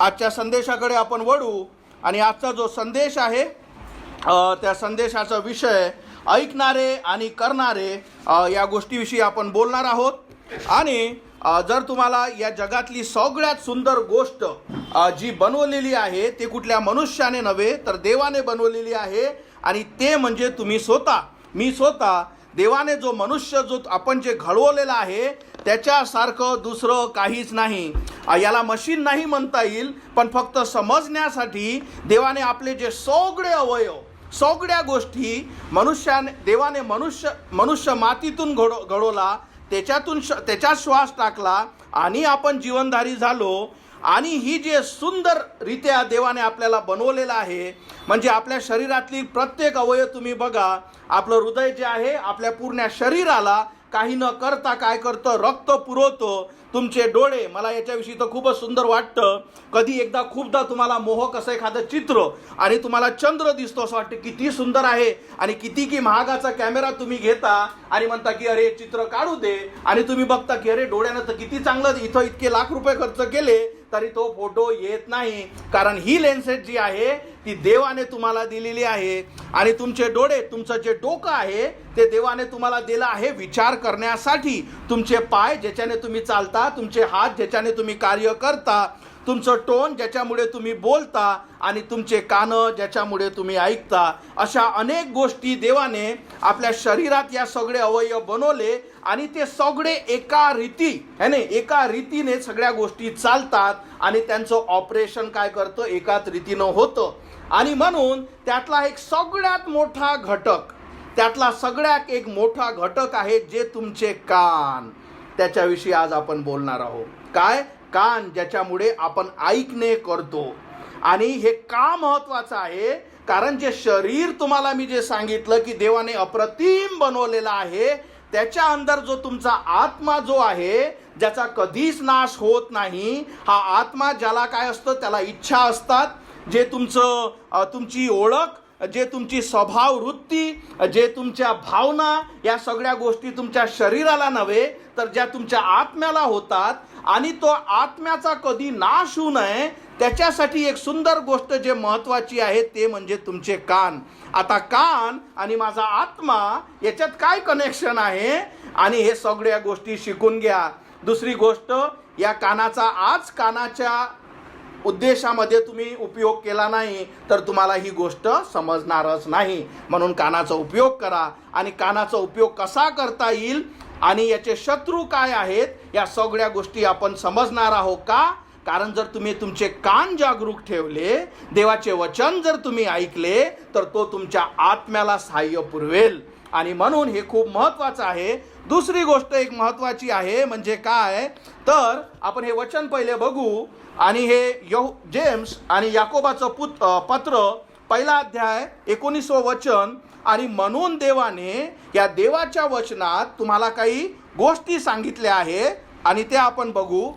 आजच्या संदेशाकडे आपण वळू आणि आजचा जो संदेश आहे त्या संदेशाचा विषय ऐकणारे आणि करणारे या गोष्टीविषयी आपण बोलणार आहोत। आणि जर तुम्हाला या जगातली सगळ्यात सुंदर गोष्ट जी बनवलेली आहे ते कुठल्या मनुष्याने नव्हे तर देवाने बनवलेली आहे आणि ते म्हणजे तुम्ही स्वतः, मी स्वतः। देवाने जो मनुष्य जो आपण जे घडवलेला आहे त्याच्यासारखं दुसरं काहीच नाही। याला मशीन नाही म्हणता येईल, पण फक्त समजण्यासाठी देवाने आपले जे सगळे अवयव, सगळ्या गोष्टी देवाने मनुष्य मातीतून घडवला, त्याच्यात श्वास टाकला आणि आपण जीवनधारी झालो। आणि ही जे सुंदररित्या देवाने आपल्याला बनवलेलं आहे, म्हणजे आपल्या शरीरातली प्रत्येक अवयव तुम्ही बघा, आपलं हृदय जे आहे आपल्या पूर्ण शरीराला काही न करता काय करतं, रक्त पुरवतो। तुमचे डोळे, मला याच्याविषयी तर खूपच सुंदर वाटतं, कधी एकदा खूपदा तुम्हाला मोहक असं एखादं चित्र आणि तुम्हाला चंद्र दिसतो, असं वाटतं किती सुंदर आहे आणि किती की महागाचा कॅमेरा तुम्ही घेता आणि म्हणता की अरे चित्र काढू दे, आणि तुम्ही बघता की अरे डोळ्यानं तर किती चांगलं, इथं इतके लाख रुपये खर्च केले तरी तो फोटो येत नाही, कारण ही लेन्सेस जी आहे ती देवाने तुम्हाला दिलेली आहे। आणि तुमचे डोळे, तुमचं जे डोकं आहे ते देवाने तुम्हाला दिलं आहे विचार करण्यासाठी। तुमचे पाय ज्याच्याने तुम्ही चालता, तुमचे हात ज्याच्याने तुम्ही कार्य करता, तुमचं टोन ज्याच्यामुळे तुम्ही बोलता आणि तुमचे कान ज्याच्यामुळे तुम्ही ऐकता, अशा अनेक गोष्टी देवाने आपल्या शरीरात या सगळे अवयव बनवले आणि ते सगळे एका रीतीने सगळ्या गोष्टी चालतात आणि त्यांचं ऑपरेशन काय करतं, एकाच रीतीनं होतं। आणि म्हणून त्यातला एक सगळ्यात मोठा घटक आहे जे तुमचे कान, त्याच्याविषयी आज आपण बोलणार आहोत। काय? कान, ज्याच्यामुळे आपण ऐकणे करतो। आणि हे का महत्वाचं आहे, कारण जे शरीर तुम्हाला मी जे सांगितलं की देवाने अप्रतिम बनवलेला आहे, त्याच्या अंदर जो तुमचा आत्मा जो आहे ज्याचा कधीच नाश होत नाही, हा आत्मा ज्याला काय असतं, त्याला इच्छा असतात, जे तुमची ओळख, जे तुमची स्वभाव वृत्ती, जे तुमच्या भावना, या सगळ्या गोष्टी तुमच्या शरीराला नव्हे तर ज्या तुमच्या आत्म्याला होतात। आणि तो आत्म्याचा कधी नाश होऊ नये त्याच्यासाठी एक सुंदर गोष्ट जे महत्वाची आहे ते म्हणजे तुमचे कान। आता कान आणि माझा आत्मा याच्यात काय कनेक्शन आहे, आणि हे सगळ्या गोष्टी शिकून घ्या। दुसरी गोष्ट, या कानाच्या उद्देशामध्ये तुम्ही उपयोग केला नाही तर तुम्हाला ही गोष्ट समजणारच नाही। म्हणून कानाचा उपयोग करा, आणि कानाचा उपयोग कसा करता येईल आणि याचे शत्रू काय आहेत, या सगळ्या गोष्टी आपण समजणार आहोत। का? कारण जर तुम्ही तुमचे कान जागरूक ठेवले, देवाचे वचन जर तुम्ही ऐकले, तर तो तुमच्या आत्म्याला सहाय्य पुरवेल। आणि म्हणून हे खूप महत्वाचं आहे। दुसरी गोष्ट एक महत्वाची आहे, म्हणजे काय तर आपण हे वचन पहिले बघू, आणि हे जेम्स आणि याकोबाचं पत्र, पहिला अध्याय 19 वचन। आणि म्हणून देवाने या देवाच्या वचनात तुम्हाला काही गोष्टी सांगितल्या आहे, आणि ते आपण बघू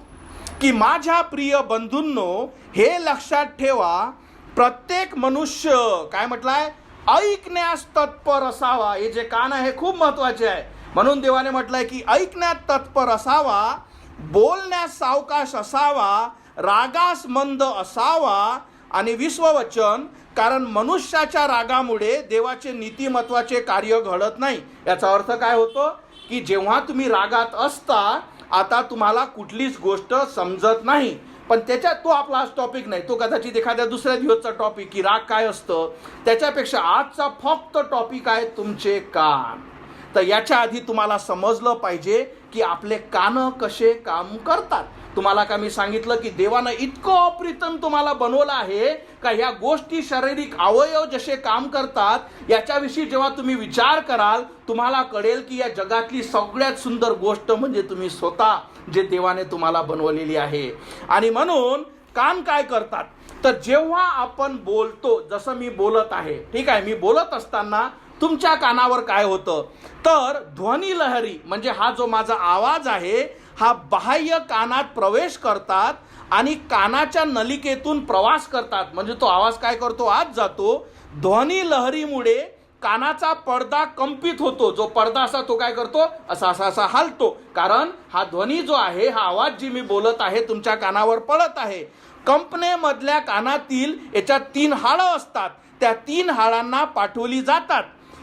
की माझ्या प्रिय बंधूंनो, हे लक्षात ठेवा, प्रत्येक मनुष्य काय म्हटलंय, ऐकण्यास तत्पर असावा। हे जे कान आहे खूप महत्वाचे आहे, म्हणून देवाने म्हटलंय की ऐकण्यात तत्पर असावा, बोलण्यास सावकाश असावा, रागास मंद असावा। आणि 20 वचन, कारण मनुष्याच्या रागामुळे देवाचे नीतिमत्वाचे कार्य घडत नाही। याचा अर्थ काय होतो की जेव्हा तुम्ही रागात असता, आता तुम्हाला कुठलीच गोष्ट समजत नाही, पण त्याच्यात तो आपला आज टॉपिक नाही, तो कदाचित एखाद्या दुसऱ्या दिवसचा टॉपिक की राग काय असतं, त्याच्यापेक्षा आजचा फक्त टॉपिक आहे तुमचे कान। तर याच्या आधी तुम्हाला समजलं पाहिजे की आपले कान कसे काम करतात। तुम्हाला का मी सांगितलं की देवानं इतकं अप्रितम तुम्हाला बनवलं आहे का ह्या गोष्टी, शारीरिक अवयव जसे काम करतात याच्याविषयी जेव्हा तुम्ही विचार कराल, तुम्हाला कळेल की या जगातली सगळ्यात सुंदर गोष्ट म्हणजे तुम्ही स्वतः, जे देवाने तुम्हाला बनवलेली आहे। आणि म्हणून कान काय करतात, तर जेव्हा आपण बोलतो, जसं मी बोलत आहे, ठीक आहे, मी बोलत असताना तुमच्या कानावर काय होतं, तर ध्वनी लहरी, म्हणजे हा जो माझा आवाज आहे हा बाह्य कानात प्रवेश करतात आणि कानाच्या नलिकेतून प्रवास करतात, म्हणजे तो आवाज काय करतो, आत जातो। ध्वनी लहरीमुळे कानाचा पडदा कंपित होतो, जो पडदा असा तो काय करतो, असा हलतो, कारण हा ध्वनी जो आहे, हा आवाज जी मी बोलत आहे तुमच्या कानावर पडत आहे। कंपनेमधल्या कानातील याच्यात 3 हाडं असतात, त्या 3 हाडांना पाठवली जातात.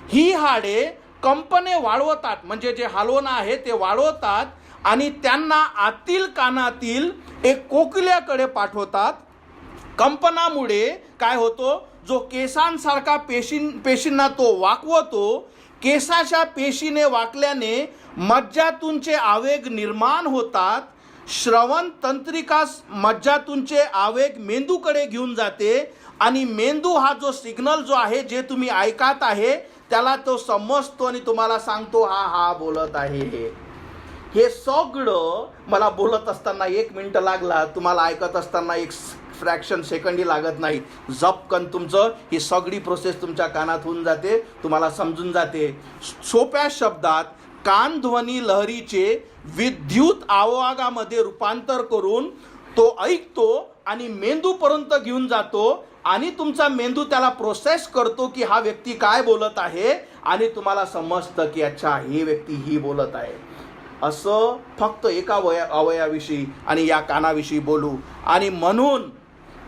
ही हाडे कंपने वाढवतात, म्हणजे जे हलवणं आहे ते वाढवतात आणि त्यांना आतील कानातील एक कोकिल्याकडे पाठवतात. कंपनामुळे काय होतो, जो केसांसारखा पेशींना तो वाकवतो. केसाच्या पेशीने वाकल्याने मज्जातूंचे आवेग निर्माण होतात. श्रवण तंत्रिका मज्जातूंचे आवेग मेंदूकडे घेऊन जाते आणि मेंदू हा जो सिग्नल जो आहे जे तुम्ही ऐकत आहे त्याला तो समजतो आणि तुम्हाला सांगतो हा बोलत आहे. हे सगळं मला बोलत असताना 1 मिनिट लागला, तुम्हाला ऐकत असताना 1 फ्रॅक्शन सेकंडही लागत नाही. झपकन तुमचं ही सगळी प्रोसेस तुमच्या कानात होऊन जाते, तुम्हाला समजून जाते. सोप्या शब्दात कान ध्वनी लहरीचे विद्युत आवागामध्ये रूपांतर करून तो ऐकतो आणि मेंदूपर्यंत घेऊन जातो आणि तुमचा मेंदू त्याला प्रोसेस करतो की हा व्यक्ती काय बोलत आहे आणि तुम्हाला समजतं की अच्छा ही व्यक्ती ही बोलत आहे. असं फक्त एका अवयाविषयी आणि या कानाविषयी बोलू. आणि म्हणून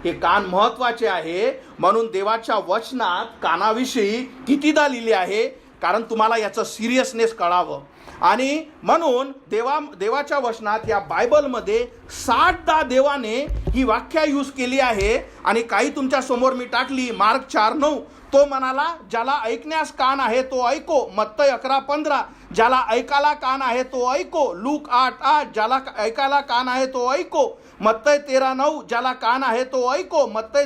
हे कान महत्वाचे आहे. म्हणून देवाच्या वचनात कानाविषयी कितीदा लिहिले आहे, कारण तुम्हाला याचं सिरियसनेस कळावं. आणि म्हणून देवाच्या वचनात या बायबलमध्ये 60दा देवाने ही व्याख्या यूज केली आहे. आणि काही तुमच्या समोर मी टाकली. मार्क 4:9 तो म्हणाला ज्याला ऐकण्यास कान आहे तो ऐको. मत्तई 11:15 ज्याला ऐकायला कान आहे तो ऐको. लूक 8:8 ज्याला ऐकायला कान आहे तो ऐको. मत्तई 13:9 ज्याला कान आहे तो ऐको. मत्तई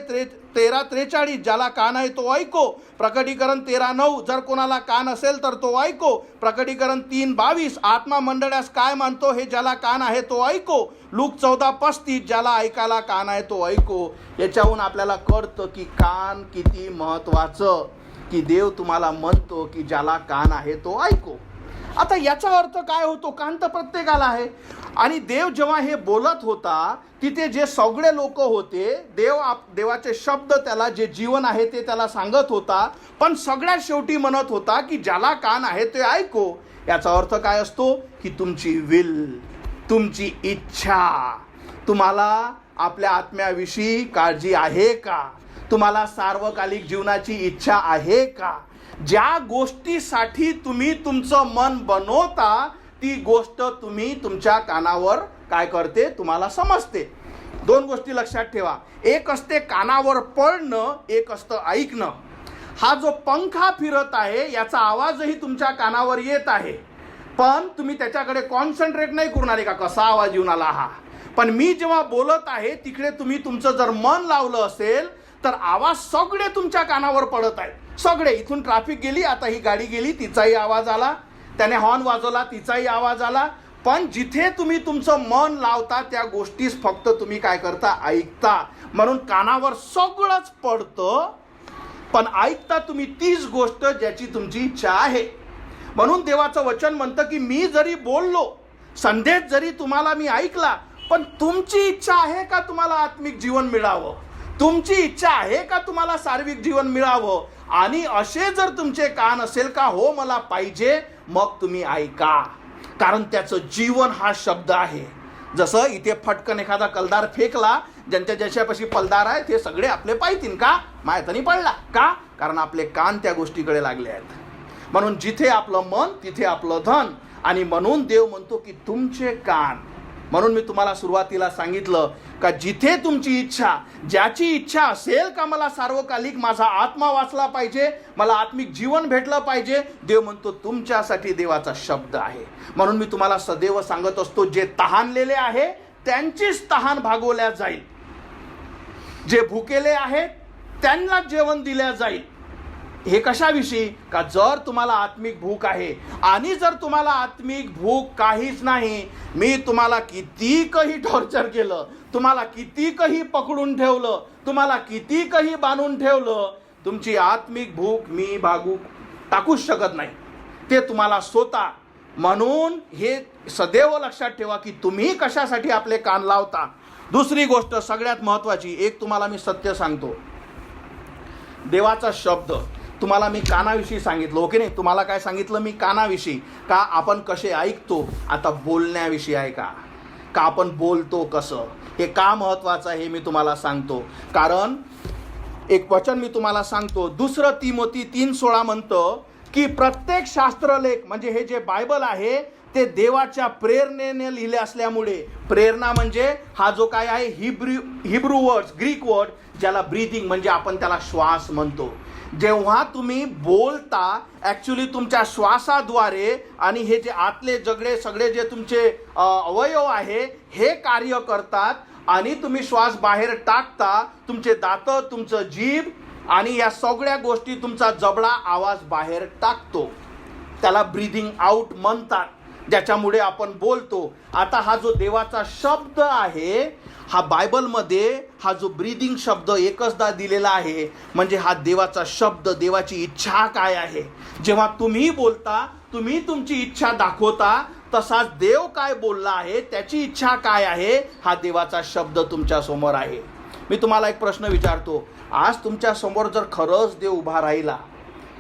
13:43 ज्याला कान आहे तो ऐको. प्रकटीकरण 13:9 जर कोणाला कान असेल तर तो ऐको. प्रकटीकरण 3:22 आत्मा मंडळास काय मानतो हे ज्याला कान आहे तो ऐको. लूक 14:35 ज्याला ऐकायला कान आहे तो ऐको. याच्याहून आपल्याला कळतं की कान किती महत्वाचं, की देव तुम्हाला म्हणतो की ज्याला कान आहे तो ऐको. आता याचा अर्थ काय होतो, कान तर प्रत्येकाला आहे. आणि देव जेव्हा हे बोलत होता तिथे जे सगळे लोक होते, देवाचे शब्द त्याला जे जीवन आहे ते त्याला सांगत होता, पण सगळ्यात शेवटी म्हणत होता की ज्याला कान आहे ते ऐको. याचा अर्थ काय असतो की तुमची विल, तुमची इच्छा, तुम्हाला आपल्या आत्म्याविषयी काळजी आहे का, तुम्हाला सार्वकालिक जीवनाची इच्छा आहे का. ज्या गोष्टीसाठी तुम्ही तुमचं मन बनवता ती गोष्ट तुम्ही तुमच्या कानावर काय करते तुम्हाला समजते. 2 गोष्टी लक्षात ठेवा. एक असते कानावर पडणं, एक असतं ऐकणं. हा जो पंखा फिरत आहे याचा आवाजही तुमच्या कानावर येत आहे, पण तुम्ही त्याच्याकडे कॉन्सन्ट्रेट नाही करून आले का कसा आवाज येऊन आला हा. पण मी जेव्हा बोलत आहे तिकडे तुम्ही तुमचं जर मन लावलं असेल तर आवाज सगळे तुमच्या कानावर पडत आहेत. सगळे, इथून ट्रॅफिक गेली, आता ही गाडी गेली तिचाही आवाज आला, त्याने हॉर्न वाजवला तिचाही आवाज आला. पण जिथे तुम्ही तुमचं मन लावता त्या गोष्टीस फक्त तुम्ही काय करता, ऐकता. म्हणून कानावर सगळंच पडतं, पण ऐकता तुम्ही तीच गोष्ट ज्याची तुमची इच्छा आहे. म्हणून देवाचं वचन म्हणतं की मी जरी बोललो, संदेश जरी तुम्हाला मी ऐकला, पण तुमची इच्छा आहे का तुम्हाला आत्मिक जीवन मिळावं, तुमची इच्छा आहे का तुम्हाला सार्विक जीवन मिळावं. आणि असे जर तुमचे कान असेल का हो मला पाहिजे, मग तुम्ही ऐका, कारण त्याचं जीवन हा शब्द आहे. जसं इथे फटकन एखादा कलदार फेकला, ज्याच्यापाशी पलदार आहे ते सगळे आपले पाहितीन का, मायतनी पडला का, कारण आपले कान त्या गोष्टीकडे लागले आहेत. म्हणून जिथे आपलं मन तिथे आपलं धन. आणि म्हणून देव म्हणतो की तुमचे कान. म्हणून मी तुम्हाला सुरुवातीला सांगितलं का जिथे तुमची इच्छा, ज्याची इच्छा असेल का मला सार्वकालिक माझा आत्मा वाचला पाहिजे, मला आत्मिक जीवन भेटलं पाहिजे, देव म्हणतो तुमच्यासाठी देवाचा शब्द आहे. म्हणून मी तुम्हाला सदैव सांगत असतो जे तहानलेले आहे त्यांचीच तहान भागवल्या जाईल, जे भुकेले आहेत त्यांना जेवण दिल्या जाईल. हे कशाविषयी का जर तुम्हाला आत्मिक भूक आहे आणि जर तुम्हाला आत्मिक भूक काहीच नाही, मी तुम्हाला कितीकही टॉर्चर केलं, तुम्हाला कितीकही पकडून ठेवलं, तुम्हाला कितीकही बांधून ठेवलं, तुमची आत्मिक भूक मी भागू टाकूच शकत नाही, ते तुम्हाला स्वतः. म्हणून हे सदैव लक्षात ठेवा की तुम्ही कशासाठी आपले कान लावता. दुसरी गोष्ट सगळ्यात महत्वाची, एक तुम्हाला मी सत्य सांगतो, देवाचा शब्द तुम्हाला मी कानाविषयी सांगितलं, ओके नाही, तुम्हाला काय सांगितलं मी कानाविषयी, का आपण कसे ऐकतो. आता बोलण्याविषयी आहे का, का आपण बोलतो कसं, हे का महत्त्वाचं आहे हे मी तुम्हाला सांगतो. कारण एक वचन मी तुम्हाला सांगतो, 2 तिमोथी 3:16 म्हणतं की प्रत्येक शास्त्रलेख म्हणजे हे जे बायबल आहे ते देवाच्या प्रेरणेने लिहिले असल्यामुळे, प्रेरणा म्हणजे हा जो काय आहे हिब्रू वर्ड्स, ग्रीक वर्ड, ज्याला ब्रीदिंग म्हणजे आपण त्याला श्वास म्हणतो. जेव्हा तुम्ही बोलता ॲक्च्युली तुमच्या श्वासाद्वारे आणि हे जे आतले सगळे जे तुमचे अवयव आहे हे कार्य करतात आणि तुम्ही श्वास बाहेर टाकता. तुमचे दात, तुमचं जीभ आणि या सगळ्या गोष्टी, तुमचा जबडा आवाज बाहेर टाकतो. त्याला ब्रीदिंग आउट म्हणतात, ज्याच्यामुळे आपण बोलतो. आता हा जो देवाचा शब्द आहे, हा बायबलमध्ये हा जो ब्रीदिंग शब्द एकचदा दिलेला आहे, म्हणजे हा देवाचा शब्द, देवाची इच्छा काय आहे. जेव्हा तुम्ही बोलता, तुम्ही तुमची इच्छा दाखवता, तसाच देव काय बोलला आहे, त्याची इच्छा काय आहे, हा देवाचा शब्द तुमच्या समोर आहे. मी तुम्हाला एक प्रश्न विचारतो, आज तुमच्या समोर जर खरंच देव उभा राहिला,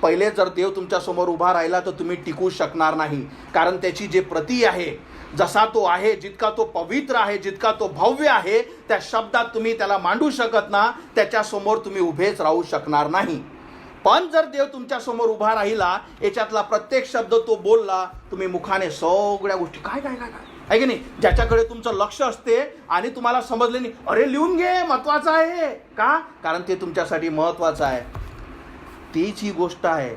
पहिले जर देव तुमच्या समोर उभा राहिला तर तुम्ही टिकू शकणार नाही. कारण त्याची जे प्रती आहे, जसा तो आहे, जितका तो पवित्र आहे, जितका तो भव्य आहे, त्या शब्दात तुम्ही त्याला मांडू शकत ना, त्याच्यासमोर तुम्ही उभेच राहू शकणार नाही. पण जर देव तुमच्या समोर उभा राहिला, याच्यातला प्रत्येक शब्द तो बोलला, तुम्ही मुखाने सगळ्या गोष्टी काय काय काय काय आहे की नाही, ज्याच्याकडे तुमचं लक्ष असते आणि तुम्हाला समजले नाही, अरे लिहून घे, महत्वाचं आहे. का? कारण ते तुमच्यासाठी महत्वाचं आहे. तीच ही गोष्ट आहे.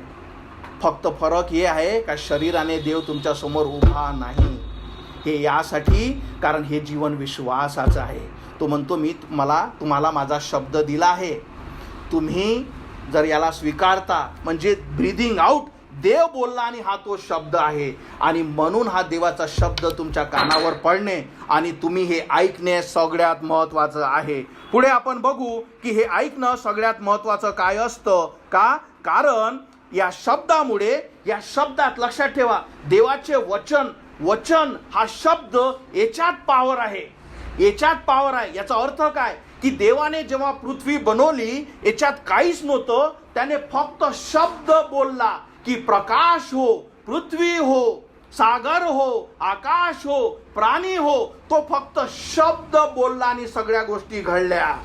फक्त फरक हे आहे का शरीराने देव तुमच्या समोर उभा नाही. हे यासाठी कारण हे जीवन विश्वासाचं आहे. तो म्हणतो मी तुम्हाला माझा शब्द दिला आहे, तुम्ही जर याला स्वीकारता, म्हणजे ब्रीदिंग आउट, देव बोलला आणि हा तो शब्द आहे. आणि म्हणून हा देवाचा शब्द तुमच्या कानावर पडणे आणि तुम्ही हे ऐकणे सगळ्यात महत्त्वाचं आहे. पुढे आपण बघू की हे ऐकणं सगळ्यात महत्त्वाचं काय असतं का. कारण या शब्दामुळे, या शब्दात लक्षात ठेवा, देवाचे वचन हा शब्द, याच्यात पॉवर आहे, याच्यात पॉवर आहे. याचा अर्थ काय की देवाने जेव्हा पृथ्वी बनवली, याच्यात काहीच नव्हतं, त्याने फक्त शब्द बोलला की प्रकाश हो, पृथ्वी हो, सागर हो, आकाश हो, प्राणी हो. तो फक्त शब्द बोलला आणि सगळ्या गोष्टी घडल्या.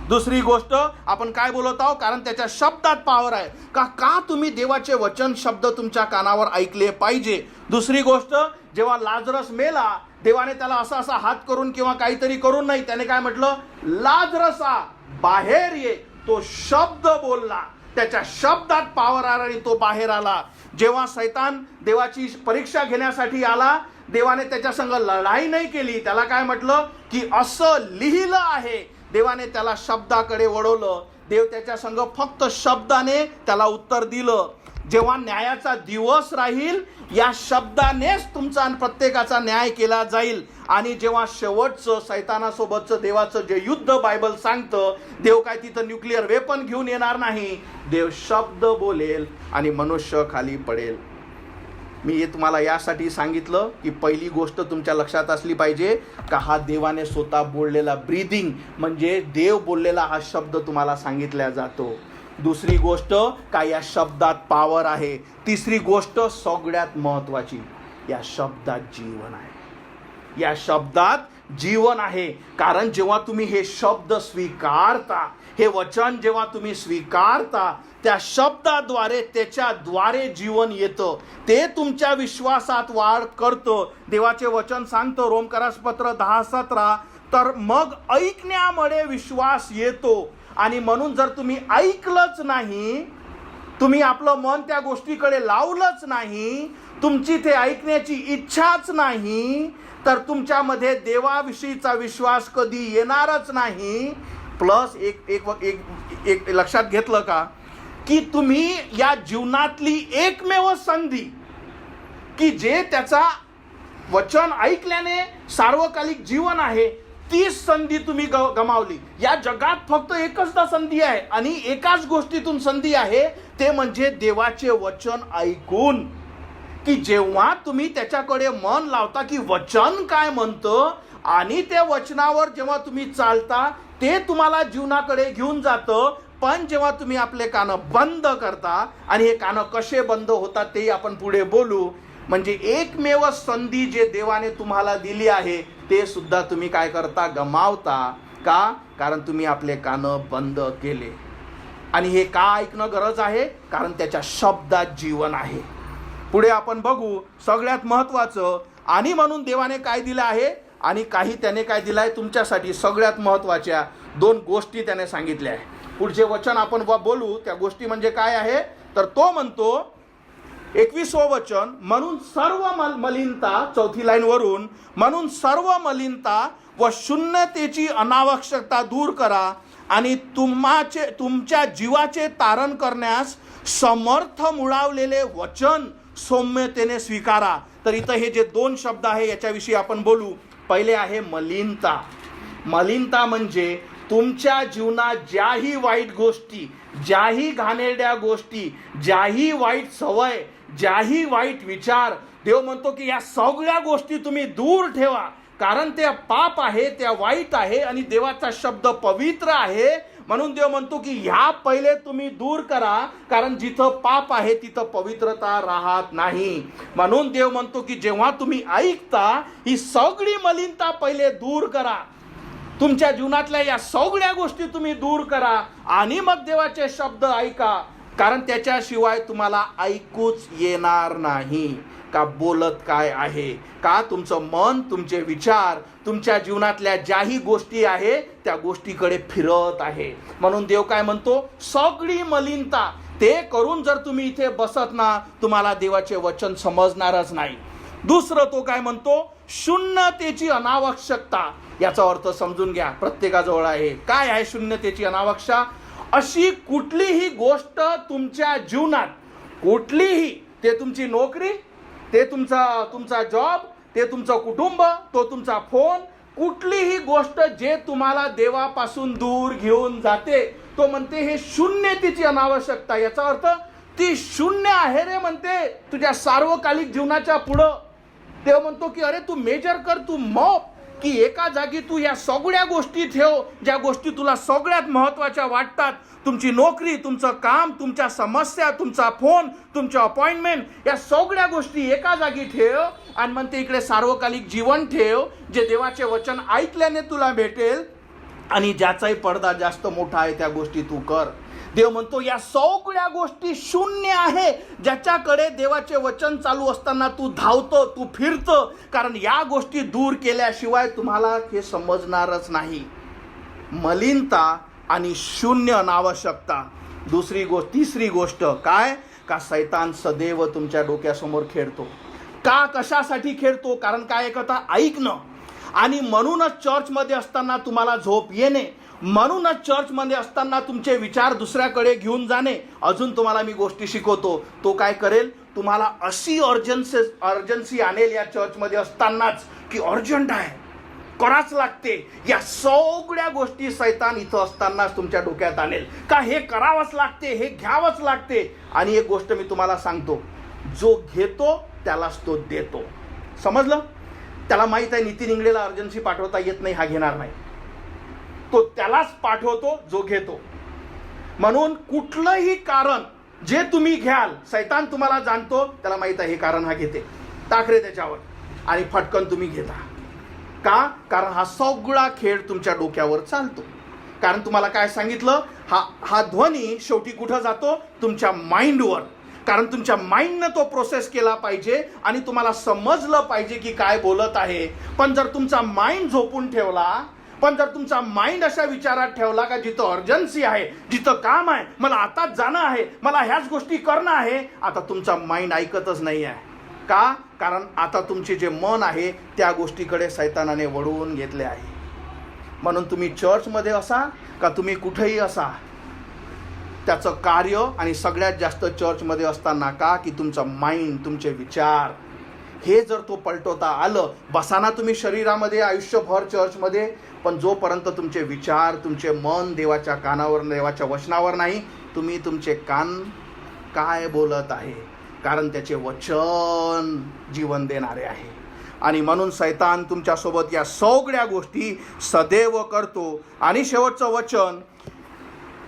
दुसरी गोष्ट आपण काय बोलत आहोत, कारण त्याच्या शब्दात पॉवर आहे. का तुम्ही देवाचे वचन शब्द तुमच्या कानावर ऐकले पाहिजे. दुसरी गोष्ट, जेव्हा लाजरस मेला, देवाने त्याला असा हात करून किंवा काहीतरी करून नाही, त्याने काय म्हटलं, लाजरसा बाहेर ये. तो शब्द बोलला, त्याच्या शब्दात पॉवर आला आणि तो बाहेर आला. जेव्हा शैतान देवाची परीक्षा घेण्यासाठी आला, देवाने त्याच्या संग लढाई नाही केली. त्याला काय म्हटलं की असं लिहिलं आहे. देवाने त्याला शब्दाकडे वळवलं. देव त्याच्या संग फक्त शब्दाने त्याला उत्तर दिलं. जेव्हा न्यायाचा दिवस राहील, या शब्दानेच तुमचा आणि प्रत्येकाचा न्याय केला जाईल. आणि जेव्हा शेवटचं सैतानासोबतचं देवाचं जे युद्ध बायबल सांगतं, देव काय तिथं न्यूक्लिअर वेपन घेऊन येणार नाही. देव शब्द बोलेल आणि मनुष्य खाली पडेल. मी हे तुम्हाला यासाठी सांगितलं की पहिली गोष्ट तुमच्या लक्षात असली पाहिजे का हा देवाने स्वतः बोललेला ब्रीदिंग म्हणजे देव बोललेला हा शब्द तुम्हाला सांगितला जातो. दुसरी गोष्ट का या शब्दात पॉवर आहे. तिसरी गोष्ट सगळ्यात महत्वाची, या शब्दात जीवन आहे. या शब्दात जीवन आहे. कारण जेव्हा तुम्ही हे शब्द स्वीकारता, हे वचन जेव्हा तुम्ही स्वीकारता, त्या शब्दाद्वारे, त्याच्याद्वारे जीवन येतं. ते तुमच्या विश्वासात वाढ करतं. देवाचे वचन सांगतं रोमकरासपत्र 10:17, तर मग ऐकण्यामुळे विश्वास येतो. आणि म्हणून जर तुम्ही ऐकलंच नाही, तुम्ही आपलं मन त्या गोष्टीकडे लावलंच नाही, तुमची ते ऐकण्याची इच्छाच नाही, तर तुमच्यामध्ये देवाविषयीचा विश्वास कधी येणारच नाही. प्लस एक लक्षात घेतलं का की तुम्ही या जीवनातली एकमेव संधी की जे त्याचा वचन ऐकल्याने सार्वकालिक जीवन आहे, ती संधी तुम्ही गमावली. या जगात फक्त एकचदा संधी आहे आणि एकाच गोष्टीतून संधी आहे, ते म्हणजे देवाचे वचन ऐकून. की जेव्हा तुम्ही त्याच्याकडे मन लावता की वचन काय म्हणतं आणि त्या वचनावर जेव्हा तुम्ही चालता, ते तुम्हाला जीवनाकडे घेऊन जातं. पण जेव्हा तुम्ही आपले कानं बंद करता, आणि हे कानं कसे बंद होतात ते आपण पुढे बोलू, म्हणजे एकमेव संधी जे देवाने तुम्हाला दिली आहे ते सुद्धा तुम्ही काय करता, गमावता. का? कारण तुम्ही आपले कानं बंद केले. आणि हे का ऐकणं गरज आहे? कारण त्याच्या शब्दात जीवन आहे. पुढे आपण बघू सगळ्यात महत्त्वाचं, आणि म्हणून देवाने काय दिलं आहे आणि काही त्याने काय दिलं आहे तुमच्यासाठी. सगळ्यात महत्त्वाच्या 2 गोष्टी त्याने सांगितल्या आहे. पुढचे वचन आपण बोलू. त्या गोष्टी म्हणजे काय आहे, तर तो म्हणतो 21वं वचन, म्हणून सर्व मलिनता, 4थी लाईन वरून, म्हणून सर्व मलिनता व शून्यतेची अनावश्यकता दूर करा आणि तुमच्या जीवाचे तारण करण्यास समर्थ मुळावलेले वचन सौम्यतेने स्वीकारा. तर इथं हे जे 2 शब्द आहे याच्याविषयी आपण बोलू. पहिले आहे मलिनता. मलिनता म्हणजे तुमच्या जीवनात ज्याही वाईट गोष्टी, ज्याही घाणेरड्या गोष्टी, ज्याही वाईट सवय, ज्याही वाईट विचार, देव म्हणतो की या सगळ्या गोष्टी तुम्ही दूर ठेवा. कारण त्या पाप आहे, त्या वाईट आहे आणि देवाचा शब्द पवित्र आहे. म्हणून देव म्हणतो की ह्या पहिले तुम्ही दूर करा, कारण जिथं पाप आहे तिथं पवित्रता राहत नाही. म्हणून देव म्हणतो की जेव्हा तुम्ही ऐकता ही सगळी मलिनता पहिले दूर करा. तुमच्या जीवनातल्या या सगळ्या गोष्टी तुम्ही दूर करा आणि मग देवाचे शब्द ऐका. कारण त्याच्याशिवाय तुम्हाला ऐकूच येणार नाही का बोलत काय आहे. का? तुमचं मन, तुमचे विचार, तुमच्या जीवनातल्या ज्याही गोष्टी आहे त्या गोष्टीकडे फिरत आहे. म्हणून देव काय म्हणतो, सगळी मलिनता ते करून जर तुम्ही इथे बसत ना, तुम्हाला देवाचे वचन समजणारच नाही. दुसरं तो काय म्हणतो, शून्यतेची अनावश्यकता. याचा अर्थ समजून घ्या, प्रत्येकाजवळ आहे. काय आहे शून्यतेची अनावश्यकता? अशी कुठलीही गोष्ट तुमच्या जीवनात, कुठलीही, ते तुमची नोकरी, ते तुमचा जॉब, ते तुमचं कुटुंब, तो तुमचा फोन, कुठलीही गोष्ट जे तुम्हाला देवापासून दूर घेऊन जाते, तो म्हणते हे शून्यतेची अनावश्यकता. याचा अर्थ ती शून्य आहे रे म्हणते तुझ्या सार्वकालिक जीवनाच्या पुढं. देव म्हणतो की अरे तू मेजर कर, तू मॉप, की एका जागी तू या सगळ्या गोष्टी ठेव ज्या गोष्टी तुला सगळ्यात महत्त्वाच्या वाटतात. तुमची नोकरी, तुमचं काम, तुमच्या समस्या, तुमचा फोन, तुमचे अपॉइंटमेंट, या सगळ्या गोष्टी एका जागी ठेव आणि म्हणते इकडे सार्वकालिक जीवन ठेव जे देवाचे वचन ऐकल्याने तुला भेटेल आणि ज्याचाही पडदा जास्त मोठा आहे त्या गोष्टी तू कर. देव म्हणतो या सगळ्या गोष्टी शून्य आहे ज्याच्याकडे देवाचे वचन चालू असताना तू धावतो, तू फिरतो. कारण या गोष्टी दूर केल्याशिवाय तुम्हाला हे समजणारच नाही. मलिनता आणि शून्य अनावश्यकता. तिसरी गोष्ट काय? का सैतान सदैव तुमच्या डोक्यासमोर खेळतो. का? कशासाठी खेळतो? कारण काय करता, ऐकणं. आणि म्हणूनच चर्चमध्ये असताना तुम्हाला झोप येणे, म्हणूनच चर्चमध्ये असताना तुमचे विचार दुसऱ्याकडे घेऊन जाणे. अजून तुम्हाला मी गोष्टी शिकवतो, तो काय करेल, तुम्हाला अशी अर्जन्सी आणेल या चर्चमध्ये असतानाच की अर्जंट आहे, कराच लागते. या सगळ्या गोष्टी सैतान इथं असतानाच तुमच्या डोक्यात आणेल का हे करावंच लागते, हे घ्यावंच लागते. आणि एक गोष्ट मी तुम्हाला सांगतो, जो घेतो त्यालाच तो देतो. समजलं? त्याला माहित आहे नितीन इंगळेला अर्जन्सी पाठवता येत नाही, हा घेणार नाही. तो त्यालाच पाठवतो जो घेतो. म्हणून कुठलंही कारण जे तुम्ही घ्याल, सैतान तुम्हाला जाणतो, त्याला माहित आहे हे कारण हा घेते, टाकरे त्याच्यावर आणि फटकन तुम्ही घेता. का? कारण हा सगळा खेळ तुमच्या डोक्यावर चालतो. कारण तुम्हाला काय सांगितलं, हा ध्वनी शेवटी कुठं जातो, तुमच्या माइंडवर. कारण तुमच्या माइंडनं तो प्रोसेस केला पाहिजे आणि तुम्हाला समजलं पाहिजे की काय बोलत आहे. पण जर तुमचा माइंड झोपून ठेवला, पण जर तुमचा माइंड अशा विचारात ठेवला का जिथं अर्जन्सी आहे, जिथं काम आहे, मला आताच जाणं आहे, मला ह्याच गोष्टी करणं आहे, आता तुमचा माइंड ऐकतच नाही आहे. का? कारण आता तुमचे जे मन आहे त्या गोष्टीकडे सैतानाने वळवून घेतले आहे. म्हणून तुम्ही चर्चमध्ये असा का तुम्ही कुठेही असा, त्याचं कार्य आणि सगळ्यात जास्त चर्चमध्ये असताना का की तुमचं माइंड, तुमचे विचार, हे जर तो पलटवता आलं, बसाना तुम्ही शरीरामध्ये आयुष्यभर चर्चमध्ये, पण जोपर्यंत तुमचे विचार, तुमचे मन देवाच्या कानावर, देवाच्या वचनावर नाही, तुम्ही तुमचे कान काय बोलत आहे, कारण त्याचे वचन जीवन देणारे आहे. आणि म्हणून सैतान तुमच्यासोबत या सगळ्या गोष्टी सदैव करतो. आणि शेवटचं वचन,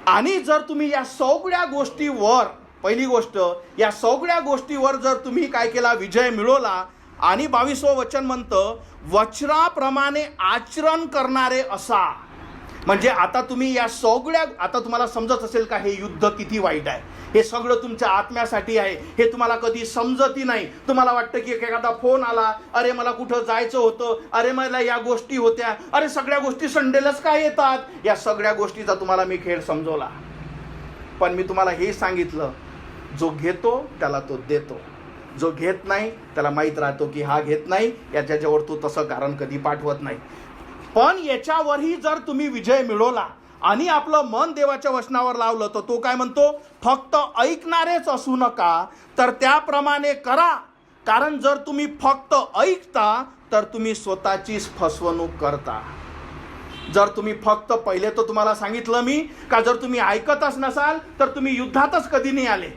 आणि जर तुम्ही या सगळ्या गोष्टीवर पहिली गोष्ट, या सगळ्या गोष्टीवर जर तुम्ही काय केला, विजय मिळवला, आणि 22वं वचन म्हणतं वचनाप्रमाणे आचरण करणारे असा. म्हणजे आता तुम्ही या सगळ्या, आता तुम्हाला समजत असेल का हे युद्ध किती वाईट आहे, हे सगळं तुमच्या आत्म्यासाठी आहे, हे तुम्हाला कधी समजतही नाही. तुम्हाला वाटतं की एखादा फोन आला, अरे मला कुठं जायचं होतं, अरे मला या गोष्टी होत्या, अरे सगळ्या गोष्टी संडेलाच काय येतात, या सगळ्या गोष्टीचा तुम्हाला मी खेळ समजवला. पण मी तुम्हाला हे सांगितलं, जो घेतो त्याला तो देतो, जो घेत नाही त्याला माहीत राहतो की हा घेत नाही, याच्यावर तो तसं कारण कधी पाठवत नाही. पण याच्यावरही जर तुम्ही विजय मिळवला आणि आपलं मन देवाच्या वचनावर लावलं, तर तो काय म्हणतो, फक्त ऐकणारेच असू नका, तर त्याप्रमाणे करा. कारण जर तुम्ही फक्त ऐकता तर तुम्ही स्वतःचीच फसवणूक करता. जर तुम्ही फक्त, पहिले तर तुम्हाला सांगितलं मी का जर तुम्ही ऐकतच नसाल तर तुम्ही युद्धातच कधी नाही आले.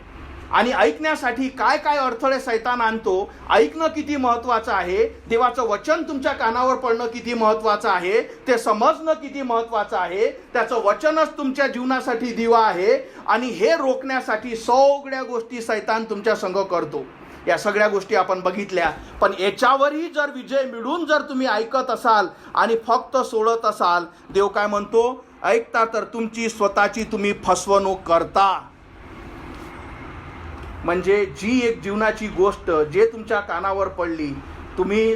आणि ऐकण्यासाठी काय काय अडथळे सैतान आणतो, ऐकणं किती महत्त्वाचं आहे, देवाचं वचन तुमच्या कानावर पडणं किती महत्त्वाचं आहे, ते समजणं किती महत्त्वाचं आहे, त्याचं वचनच तुमच्या जीवनासाठी दिवा आहे. आणि हे रोखण्यासाठी सगळ्या गोष्टी सैतान तुमच्या संग करतो. या सगळ्या गोष्टी आपण बघितल्या. पण याच्यावरही जर विजय मिळून जर तुम्ही ऐकत असाल आणि फक्त सोडत असाल, देव काय म्हणतो, ऐकता तर तुमची स्वतःची तुम्ही फसवणूक करता. म्हणजे जी एक जीवनाची गोष्ट जे तुमच्या कानावर पडली,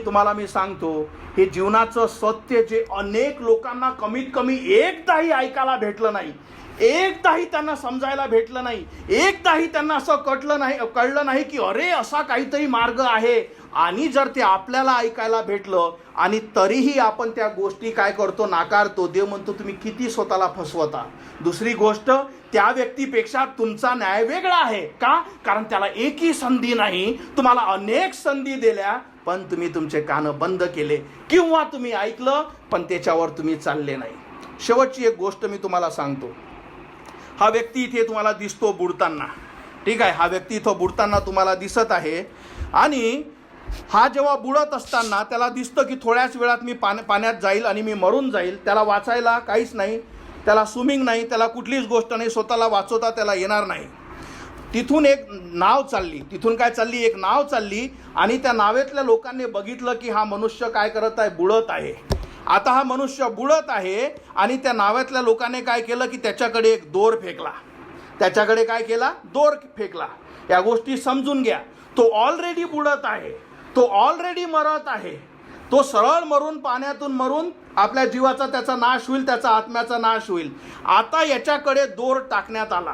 तुम्हाला मी सांगतो, हे जीवनाचं सत्य जे अनेक लोकांना कमीत कमी एकदाही ऐकायला भेटलं नाही, एकदाही त्यांना समजायला भेटलं नाही, एकदाही त्यांना असं कळलं नाही की अरे असा काहीतरी मार्ग आहे. आणि जर ते आपल्याला ऐकायला भेटलं आणि तरीही आपण त्या गोष्टी काय करतो, नाकारतो. देव म्हणतो तुम्ही किती स्वतःला फसवता. दुसरी गोष्ट, त्या व्यक्तीपेक्षा तुमचा न्याय वेगळा आहे. का? कारण त्याला एकही संधी नाही, तुम्हाला अनेक संधी दिल्या, पण तुम्ही तुमचे कान बंद केले, किंवा तुम्ही ऐकलं पण त्याच्यावर तुम्ही चालले नाही. शेवटची एक गोष्ट मी तुम्हाला सांगतो. हा व्यक्ती इथे तुम्हाला दिसतो बुडताना, ठीक आहे, हा व्यक्ती इथं बुडताना तुम्हाला दिसत आहे. आणि हा जेव्हा बुडत असताना त्याला दिसतं की थोड्याच वेळात मी पाण्यात जाईल आणि मी मरून जाईल. त्याला वाचायला काहीच नाही, त्याला स्विमिंग नाही, त्याला कुठलीच गोष्ट नाही, स्वतःला वाचवता त्याला येणार नाही. तिथून एक नाव चालली, तिथून काय चालली, एक नाव चालली. आणि त्या नावेतल्या लोकांनी बघितलं की हा मनुष्य काय करत आहे, बुडत आहे. आता हा मनुष्य बुडत आहे आणि त्या नावातल्या लोकांनी काय केलं की त्याच्याकडे एक दोर फेकला. त्याच्याकडे काय केला, दोर फेकला. या गोष्टी समजून घ्या. तो ऑलरेडी बुडत आहे, तो ऑलरेडी मरत आहे, तो सरळ मरून, पाण्यातून मरून आपल्या जीवाचा त्याचा नाश होईल, त्याचा आत्म्याचा नाश होईल. आता याच्याकडे दोर टाकण्यात आला.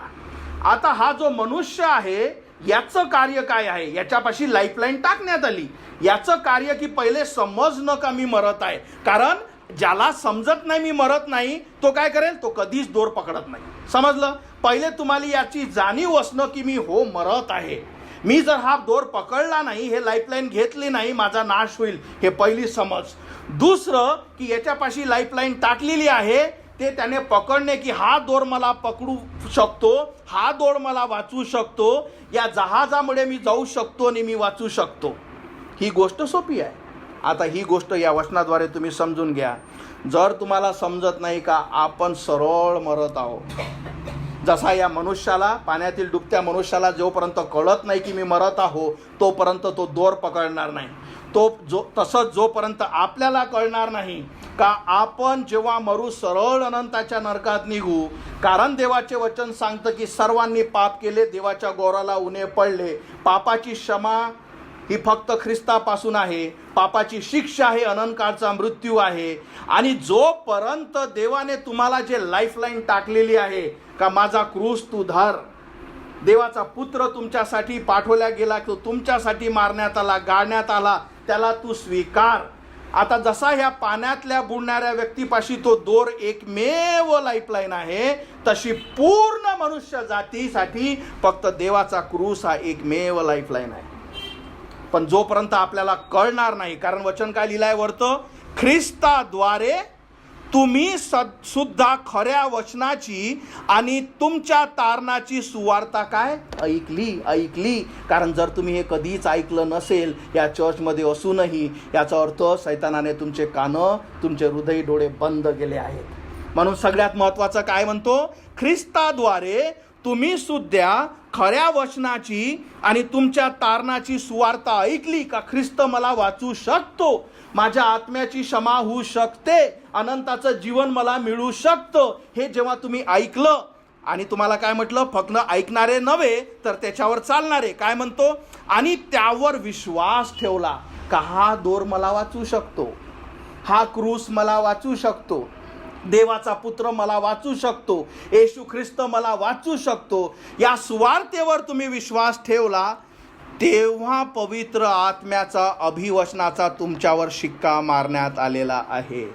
आता हा जो मनुष्य आहे याचं कार्य काय आहे, याच्यापाशी लाईफलाईन टाकण्यात आली. याचं कार्य की पहिले समजणं का मी मरत आहे. कारण ज्याला समजत नाही मी मरत नाही, तो काय करेल, तो कधीच दोर पकडत नाही. समजलं? पहिले तुम्हाला याची जाणीव असणं की मी हो मरत आहे, मी जर हा दोर पकडला नाही, हे लाईफलाईन घेतली नाही, माझा नाश होईल, हे पहिली समज. दुसरं की याच्यापाशी लाईफलाईन टाकलेली आहे, ते त्याने पकडणे की हा दोर मला पकडू शकतो, हा दोर मला वाचू शकतो, या जहाजामुळे मी जाऊ शकतो आणि मी वाचू शकतो. ही गोष्ट सोपी आहे. आता ही गोष्ट या वचनाद्वारे तुम्ही समजून घ्या. जर तुम्हाला समजत नाही का आपण सरळ मरत आहोत, जसा या मनुष्याला, पाण्यातील डुबत्या मनुष्याला जोपर्यंत कळत नाही की मी मरत आहो, तोपर्यंत तो दोर पकडणार नाही. तसंच जोपर्यंत आपल्याला कळणार नाही का आपण जेव्हा मरू सरळ अनंताच्या नरकात निघू. कारण देवाचे वचन सांगतं की सर्वांनी पाप केले, देवाच्या गौराला उणे पडले. पापाची क्षमा ही फक्त ख्रिस्तापासून आहे, पापाची शिक्षा आहे, अनंतकाळचा मृत्यू आहे. आणि जोपर्यंत देवाने तुम्हाला जे लाईफलाईन टाकलेली आहे का माझा क्रूस तू धर, देवाचा पुत्र तुमच्यासाठी पाठवला गेला, तो तुमच्यासाठी मारण्यात आला, गाळण्यात आला, त्याला तू स्वीकार. आता जसा ह्या पाण्यातल्या बुडणाऱ्या व्यक्तीपाशी तो दोर एकमेव लाईफलाईन आहे, तशी पूर्ण मनुष्य जातीसाठी फक्त देवाचा क्रूस हा एकमेव लाईफलाईन आहे. पण जोपर्यंत आपल्याला कळणार नाही, कारण वचन काय लिहिलंय वरतं, ख्रिस्ताद्वारे तुम्ही सुद्धा खऱ्या वचनाची आणि तुमच्या तारणाची सुवार्ता काय ऐकली. कारण जर तुम्ही हे कधीच ऐकलं नसेल, या चर्चमध्ये असूनही, याचा अर्थ सैतानाने तुमचे कानं, तुमचे हृदय, डोळे बंद केले आहेत. म्हणून सगळ्यात महत्त्वाचं काय म्हणतो, ख्रिस्ताद्वारे तुम्ही सुद्धा खऱ्या वचनाची आणि तुमच्या तारणाची सुवार्ता ऐकली का ख्रिस्त मला वाचू शकतो, माझ्या आत्म्याची क्षमा होऊ शकते, अनंताचं जीवन मला मिळू शकतं, हे जेव्हा तुम्ही ऐकलं आणि तुम्हाला काय म्हटलं, फक्त ऐकणारे नव्हे तर त्याच्यावर चालणारे, काय म्हणतो, आणि त्यावर विश्वास ठेवला का हा दोर मला वाचू शकतो, हा क्रूस मला वाचू शकतो, देवाचा पुत्र मला वाचू शकतो, येशू ख्रिस्त मला वाचू शकतो, या सुवार्तेवर तुम्ही विश्वास ठेवला, तेव्हा पवित्र आत्म्याचा अभिवचनाचा तुमच्यावर शिक्का मारण्यात आलेला आहे.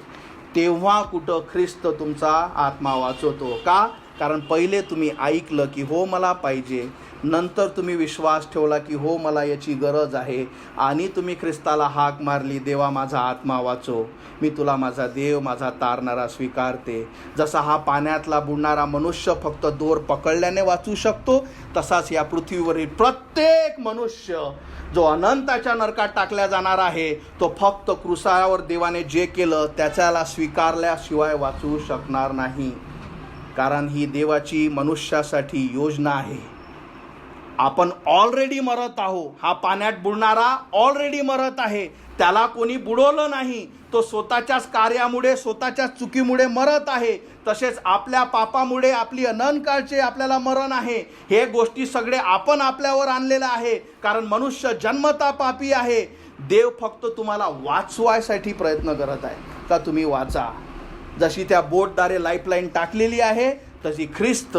तेव्हा कुठं ख्रिस्त तुमचा आत्मा वाचवतो. का? कारण पहिले तुम्ही ऐकलं की हो मला पाहिजे, नंतर तुम्ही विश्वास ठेवला की हो मला याची गरज आहे, आणि तुम्ही ख्रिस्ताला हाक मारली, देवा माझा आत्मा वाचव, मी तुला माझा देव माझा तारणारा स्वीकारते. जसा हा पाण्यातला बुडणारा मनुष्य फक्त दोर पकडल्याने वाचू शकतो, तसाच या पृथ्वीवरील प्रत्येक मनुष्य जो अनंताच्या नरकात टाकल्या जाणार आहे, तो फक्त क्रूसावर देवाने जे केलं त्याच्याला स्वीकारल्याशिवाय वाचू शकणार नाही. कारण ही देवाची मनुष्यासाठी योजना आहे. आपण ऑलरेडी मरत आहो. हा पाण्यात बुडणारा ऑलरेडी मरत आहे, त्याला कोणी बुडवलं नाही, तो स्वतःच्याच कार्यामुळे स्वतःच्याच चुकीमुळे मरत आहे. तसेच आपल्या पापामुळे आपली अनंतकाळचे आपल्याला मरण आहे. हे गोष्टी सगळे आपण आपल्यावर आणलेलं आहे, कारण मनुष्य जन्मता पापी आहे. देव फक्त तुम्हाला वाचवायसाठी प्रयत्न करत आहे का तुम्ही वाचा. जशी त्या बोटद्वारे लाईफलाईन टाकलेली आहे, तशी ख्रिस्त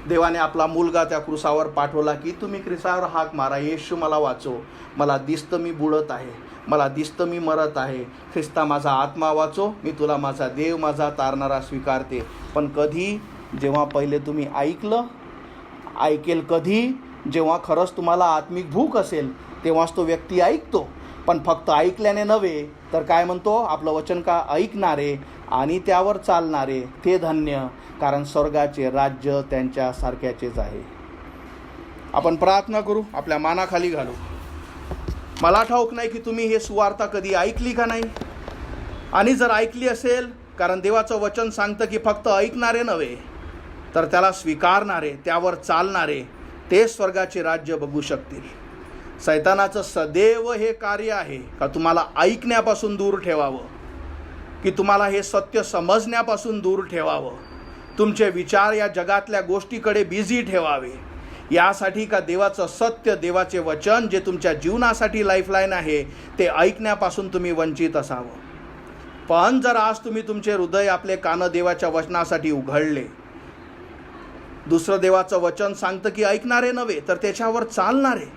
देवाने आपला मुलगा त्या क्रूसावर पाठवला की तुम्ही क्रूसावर हाक मारा, येशू मला वाचव, मला दिसतं मी बुडत आहे, मला दिसतं मी मरत आहे, ख्रिस्ता माझा आत्मा वाचव, मी तुला माझा देव माझा तारणारा स्वीकारते. पण कधी? जेव्हा पहिले तुम्ही ऐकेल कधी? जेव्हा खरंच तुम्हाला आत्मिक भूक असेल तेव्हाच तो व्यक्ती ऐकतो. पण फक्त ऐकल्याने नव्हे तर काय म्हणतो, आपलं वचन का ऐकणारे आणि त्यावर चालणारे ते धन्य, कारण स्वर्गाचे राज्य त्यांच्या सारख्याचेच आहे. आपण प्रार्थना करू, आपल्या मानाखाली घालू. मला ठाऊक नाही की तुम्ही हे सुवार्ता कधी ऐकली का नाही, आणि जर ऐकली असेल, कारण देवाचं वचन सांगतं की फक्त ऐकणारे नव्हे तर त्याला स्वीकारणारे त्यावर चालणारे ते स्वर्गाचे राज्य बघू शकतील. सैतानाचं सदैव हे कार्य आहे का तुम्हाला ऐकण्यापासून दूर ठेवावं, की तुम्हाला हे सत्य समजण्यापासून दूर ठेवावं, तुमचे विचार या जगातल्या गोष्टीकडे बिझी ठेवावे, यासाठी का देवाचं सत्य देवाचे वचन जे तुमच्या जीवनासाठी लाईफलाईन आहे ते ऐकण्यापासून तुम्ही वंचित असावं. पण जर आज तुम्ही तुमचे हृदय आपले कान देवाच्या वचनासाठी उघडले, दुसरं देवाचं वचन सांगतं की ऐकणारे नव्हे तर त्याच्यावर चालणारे.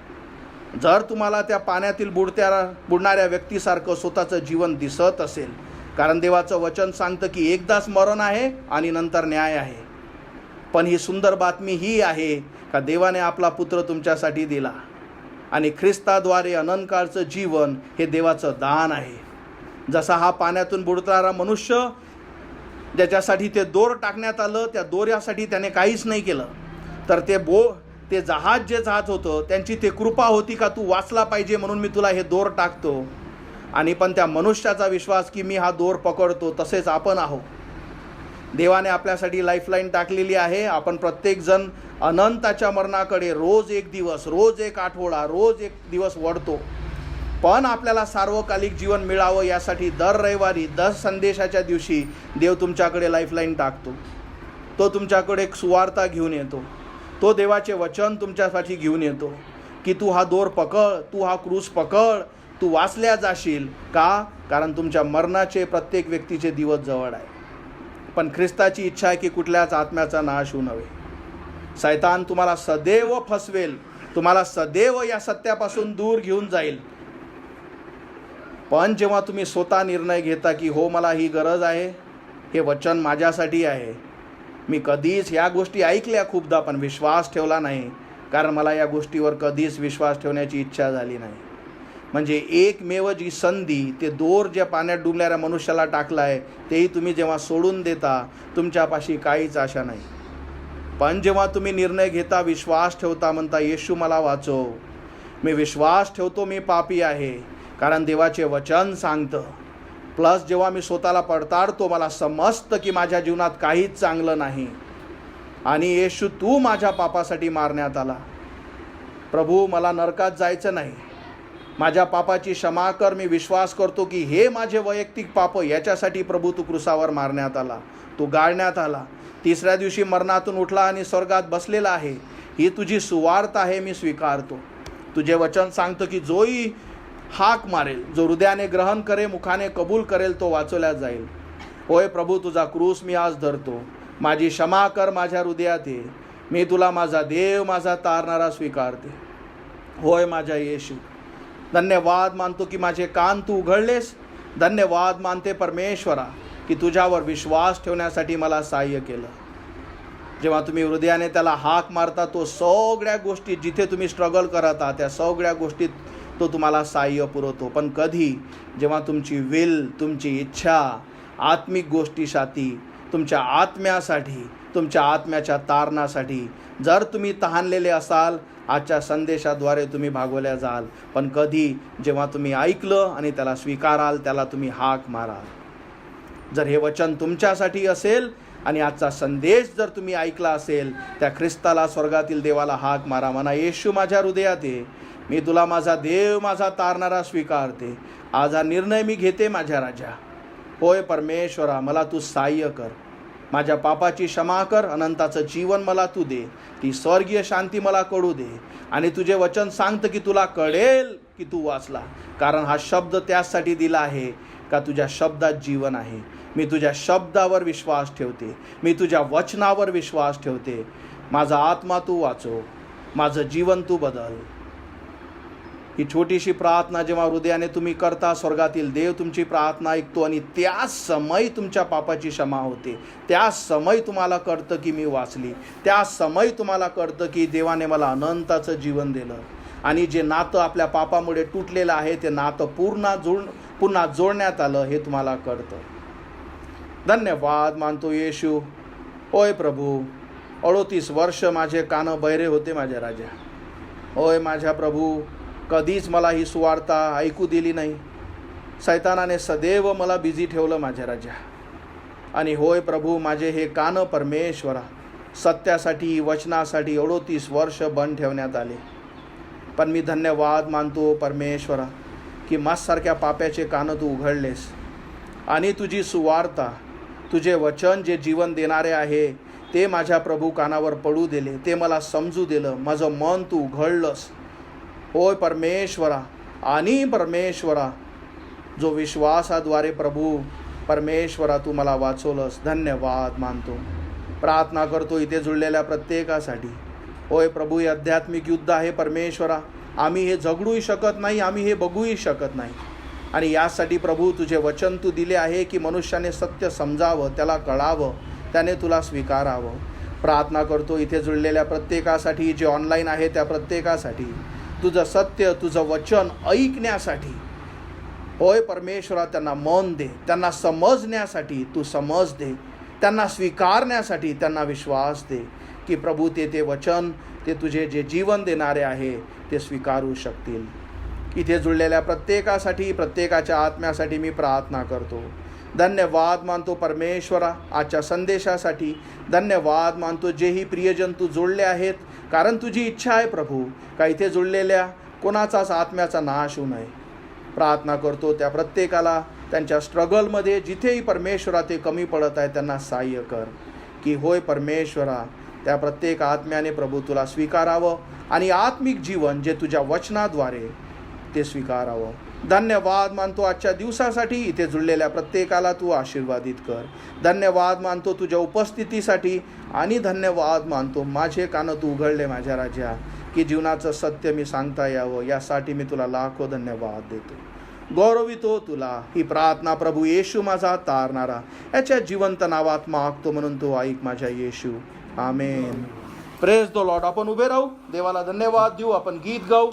जर तुम्हाला त्या पाण्यातील बुडणाऱ्या व्यक्तीसारखं स्वतःचं जीवन दिसत असेल, कारण देवाचं वचन सांगतं की एकदाच मरण आहे आणि नंतर न्याय आहे, पण ही सुंदर बातमी ही आहे का देवाने आपला पुत्र तुमच्यासाठी दिला, आणि ख्रिस्ताद्वारे अनंतकाळचं जीवन हे देवाचं दान आहे. जसा हा पाण्यातून बुडणारा मनुष्य ज्याच्यासाठी ते दोर टाकण्यात आलं, त्या दोऱ्यासाठी त्याने काहीच नाही केलं, तर ते जहाज जे जात होतं त्यांची ते कृपा होती का तू वाचला पाहिजे म्हणून मी तुला हे दोर टाकतो. आणि पण त्या मनुष्याचा विश्वास की मी हा दोर पकडतो, तसेच आपण आहोत. देवाने आपल्यासाठी लाईफलाईन टाकलेली आहे. आपण प्रत्येकजण अनंताच्या मरणाकडे रोज एक दिवस, रोज एक आठवडा, रोज एक दिवस वळतो. पण आपल्याला सार्वकालिक जीवन मिळावं यासाठी दर रविवारी 10 संदेशाच्या दिवशी देव तुमच्याकडे लाईफलाईन टाकतो. तो तुमच्याकडे एक सुवार्ता घेऊन येतो, तो देवाचे वचन तुमच्यासाठी घेऊन येतो की तू हा दोर पकड, तू हा क्रूस पकड, तू वाचल्या जाशील. का? कारण तुमच्या मरणाचे प्रत्येक व्यक्तीचे दिवस जवळ आहे. पण ख्रिस्ताची इच्छा आहे की कुठल्याच आत्म्याचा नाश होऊ नये. सैतान तुम्हाला सदैव फसवेल, तुम्हाला सदैव या सत्यापासून दूर घेऊन जाईल. पण जेव्हा तुम्ही स्वतः निर्णय घेता की हो मला ही गरज आहे, हे वचन माझ्यासाठी आहे, मी कधीच या गोष्टी ऐकल्या खूपदा पण विश्वास ठेवला नाही, कारण मला या गोष्टीवर कधीच विश्वास ठेवण्याची इच्छा झाली नाही. म्हणजे एकमेव जी संधी, ते दोर ज्या पाण्यात डुबणाऱ्या मनुष्याला टाकला आहे, तेही तुम्ही जेव्हा सोडून देता, तुमच्यापाशी काहीच आशा नाही. पण जेव्हा तुम्ही निर्णय घेता, विश्वास ठेवता, म्हणता येशू मला वाचव, मी विश्वास ठेवतो मी पापी आहे, कारण देवाचे वचन सांगतं. प्लस जेव्हा मी स्वतःला पडताळतो, मला समजतं की माझ्या जीवनात काहीच चांगलं नाही, आणि येशू तू माझ्या पापासाठी मारण्यात आला. प्रभू मला नरकात जायचं नाही, माझ्या पापाची क्षमा कर. मी विश्वास करतो की हे माझे वैयक्तिक पाप याच्यासाठी प्रभू तू क्रूसावर मारण्यात आला, तू गाळण्यात आला, तिसऱ्या दिवशी मरणातून उठला आणि स्वर्गात बसलेला आहे. ही तुझी सुवार्ता आहे, मी स्वीकारतो. तुझे वचन सांगतो की जोही हाक मारेल, जो हृदयाने ग्रहण करे, मुखाने कबूल करेल, तो वाचवला जाईल. होय प्रभू, तुझा क्रूस मी आज धरतो. माझी क्षमा कर, माझ्या हृदयात ये. मी तुला माझा देव, माझा तारणारा स्वीकारते. होय माझ्या येशू, धन्यवाद मानतो की माझे कान तू उघडलेस. धन्यवाद मानते परमेश्वरा की तुझ्यावर विश्वास ठेवण्यासाठी मला सहाय्य केलं. जेव्हा तुम्ही हृदयाने त्याला हाक मारता, तो सगळ्या गोष्टी जिथे तुम्ही स्ट्रगल करत आहात त्या सगळ्या गोष्टीत तो तुम्हाला सहाय्य पुरवतो. पण कधी जेव्हा तुमची तुमची इच्छा आत्मिक गोष्टीसाठी, तुमच्या आत्म्यासाठी, तुमच्या आत्म्याच्या तारणासाठी जर तुम्ही तहानलेले असाल, आजच्या संदेशाद्वारे तुम्ही भागवल्या जाल. पण कधी जेव्हा तुम्ही ऐकलं आणि त्याला स्वीकाराल, त्याला तुम्ही हाक माराल. जर हे वचन तुमच्यासाठी असेल आणि आजचा संदेश जर तुम्ही ऐकला असेल, त्या ख्रिस्ताला, स्वर्गातील देवाला हाक मारा. म्हणा, येशू माझ्या हृदयात ये, मी तुला माझा देव, माझा तारणारा स्वीकारते. आज हा निर्णय मी घेते माझ्या राजा. होय परमेश्वरा, मला तू सहाय्य कर, माझ्या पापाची क्षमा कर, अनंताचं जीवन मला तू दे, ती स्वर्गीय शांती मला कळू दे. आणि तुझे वचन सांगतं की तुला कळेल की तू वाचला, कारण हा शब्द त्यासाठी दिला आहे का तुझ्या शब्दात जीवन आहे. मी तुझ्या शब्दावर विश्वास ठेवते, मी तुझ्या वचनावर विश्वास ठेवते. माझा आत्मा तू वाचव, माझं जीवन तू बदल. ही छोटीशी प्रार्थना जेव्हा हृदयाने तुम्ही करता, स्वर्गातील देव तुमची प्रार्थना ऐकतो आणि त्याच समय तुमच्या पापाची क्षमा होते. त्या समय तुम्हाला कळतं की मी वाचली, त्या समय तुम्हाला कळतं की देवाने मला अनंताचं जीवन दिलं. आणि जे नातं आपल्या पापामुळे तुटलेलं आहे ते नातं पुन्हा जोडण्यात आलं, हे तुम्हाला कळतं. धन्यवाद मानतो येशू. होय प्रभू, 38 वर्ष माझे कान बहिरे होते माझ्या राजा. होय माझ्या प्रभू, कधीच मला ही सुवार्ता ऐकू दिली नाही. सैतानाने सदैव मला बिझी ठेवलं माझ्या राजा. आणि होय प्रभू, माझे हे कान परमेश्वरा सत्यासाठी, वचनासाठी 38 वर्ष बंद ठेवण्यात आले. पण मी धन्यवाद मानतो परमेश्वरा की माझ्यासारख्या पाप्याचे कान तू उघडलेस आणि तुझी सुवार्ता, तुझे वचन जे जीवन देणारे आहे ते माझ्या प्रभू कानावर पडू दिले, ते मला समजू दिलं, माझं मन तू उघडलंस. होय परमेश्वरा, आणि परमेश्वरा जो विश्वासाद्वारे प्रभू परमेश्वरा तू मला वाचवलंस, धन्यवाद मानतो. प्रार्थना करतो इथे जुळलेल्या प्रत्येकासाठी. होय प्रभू, हे आध्यात्मिक युद्ध आहे परमेश्वरा, आम्ही हे झगडूही शकत नाही, आम्ही हे बघूही शकत नाही. आणि यासाठी प्रभू तुझे वचन तू दिले आहे की मनुष्याने सत्य समजावं, त्याला कळावं, त्याने तुला स्वीकारावं. प्रार्थना करतो इथे जुळलेल्या प्रत्येकासाठी, जे ऑनलाईन आहे त्या प्रत्येकासाठी, तुझं सत्य, तुझं वचन ऐकण्यासाठी. होय परमेश्वरा, त्यांना मन दे, त्यांना समजण्यासाठी तू समज दे, त्यांना स्वीकारण्यासाठी त्यांना विश्वास दे की प्रभू ते वचन, ते तुझे जे जीवन देणारे आहे ते स्वीकारू शकतील. इथे जुळलेल्या प्रत्येकासाठी, प्रत्येकाच्या आत्म्यासाठी मी प्रार्थना करतो. धन्यवाद मानतो परमेश्वरा आजच्या संदेशासाठी. धन्यवाद मानतो जेही प्रियजन तू जोडले आहेत, कारण तुझी इच्छा आहे प्रभू का इथे जुळलेल्या कोणाचाच आत्म्याचा नाश होऊ नये. प्रार्थना करतो त्या प्रत्येकाला त्यांच्या स्ट्रगलमध्ये जिथेही परमेश्वरा ते कमी पडत आहे त्यांना सहाय्य कर की होय परमेश्वरा, त्या प्रत्येक आत्म्याने प्रभू तुला स्वीकारावं आणि आत्मिक जीवन जे तुझ्या वचनाद्वारे ते स्वीकारावं. धन्यवाद मानतो आजच्या दिवसासाठी. इथे जुळलेल्या प्रत्येकाला तू आशीर्वादित कर. धन्यवाद मानतो तुझ्या उपस्थितीसाठी आणि धन्यवाद मानतो माझे कान तू उघडले माझ्या राजा की जीवनाचं सत्य मी सांगता यावं, यासाठी मी तुला लाखो धन्यवाद देतो. गौरवितो तुला. ही प्रार्थना प्रभू येशू माझा तारणारा याच्या जिवंत नावात मागतो, म्हणून तो ऐक माझ्या Yeshu. Amen. Praise the Lord. आपण उभे राहू, देवाला धन्यवाद देऊ, आपण गीत गाऊ.